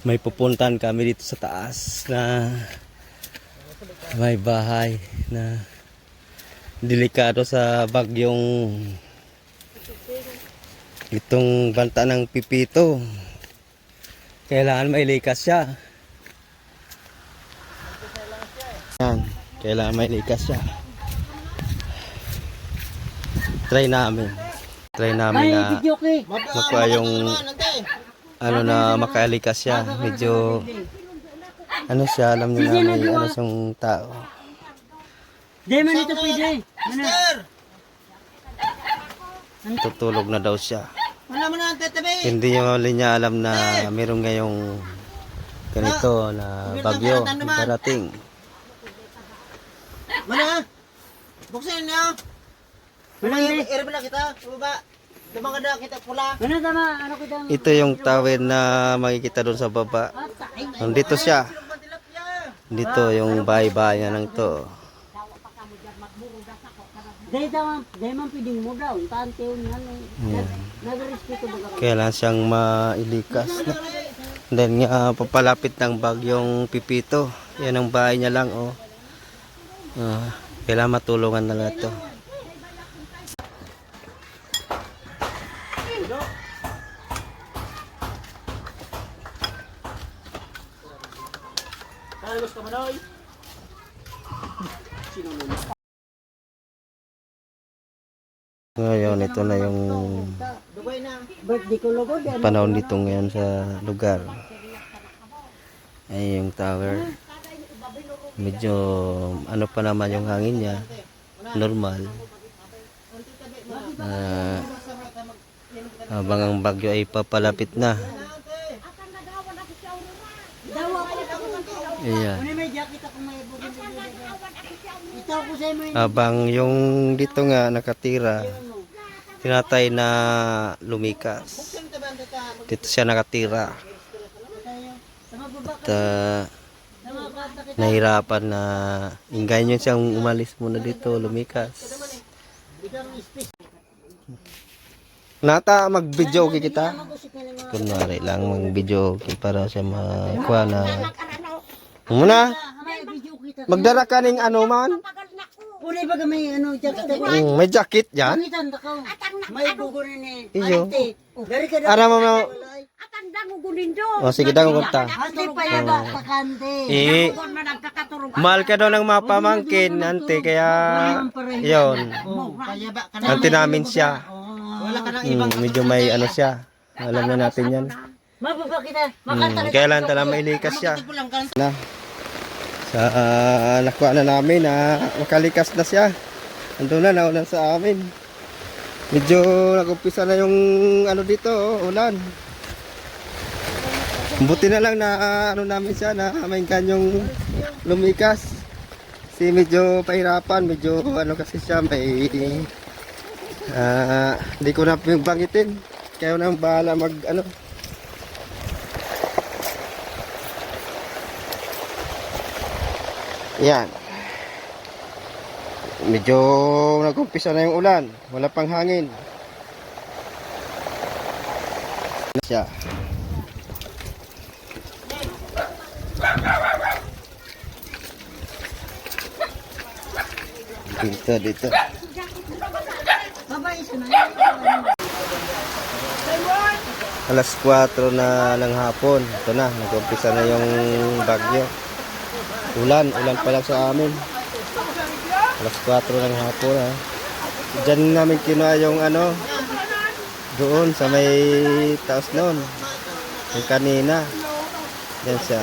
May pupuntan kami dito sa taas na may bahay na delikado sa bagyong itong banta ng Pipito. Kailangan mailikas siya. Yan, kailangan mailikas siya. Try namin na makuha yung ano na makaalikas siya. Medyo ano siya, alam niyo na may ano siyang tao. Di man ito pwede. Tutulog na daw siya. Wala mo na ang tatabi. Hindi niya alam na mayroong ngayong ganito na bagyo darating. Mana? Buksan niyo. Mana irebla kita, baba. Dumang kada kita pula. Mana tama, ano kita? Ito yung tawid na makikita doon sa baba. Nandito siya. Dito yung bahay-bahay niya ng to. Dahil man pwedeng mo daw. Tanteon nga. Nag-respeto ba ka? Kailangan siyang mailikas. Then nga papalapit ng bagyong Pipito. Yan ang bahay niya lang, oh. Kailangan matulungan na lang ito. Ngayon, ito na yung panahon dito ngayon sa lugar. Ay yung tower. Medyo ano pa naman yung hangin niya. Normal. Habang ang bagyo ay papalapit na. Ayan. Habang yung dito nga nakatira, tinatay na lumikas. Dito siya nakatira. At nahirapan na ingay nyo siyang umalis muna dito, lumikas. Nata mag-video kita. Kunwari lang mag-video para siya makuha na. Muna. Magdara ka ning ano man? Puri ba may ano jacket? May jacket yan? May bugo ni. Iyo. Dari ka Ara mo. Atang dango gulindo. Oh, sige dango kunta. Ate pa yaga pakante. Mahal ka daw ng mapamangkin, ante, kaya yon. Payaba ka na. Ante namin siya. Wala ka nang ibang Medyo may ano siya. Alam na natin yan. mababa kita. Makanta. Kailan tala mailikas siya. Na. Sa nakuha na namin na makalikas na siya. Ando na naulan sa amin. Medyo nagumpisa na yung ano dito, ulan. Buti na lang na ano namin siya na may kanyang lumikas. Si medyo pahirapan, medyo ano kasi siya may hindi ko na banggitin. Kayo na bahala mag ano. Yan. Medyo nag-umpisa na yung ulan. Wala pang hangin. Siya. Dito. Alas 4 na ng hapon. Ito na, nag-umpisa na yung bagyo. Ulan pa lang sa amin. Alas 4 ng hapon, ha. Diyan namin kinuha yung ano, doon sa may taos noon. Yung kanina. Diyan siya.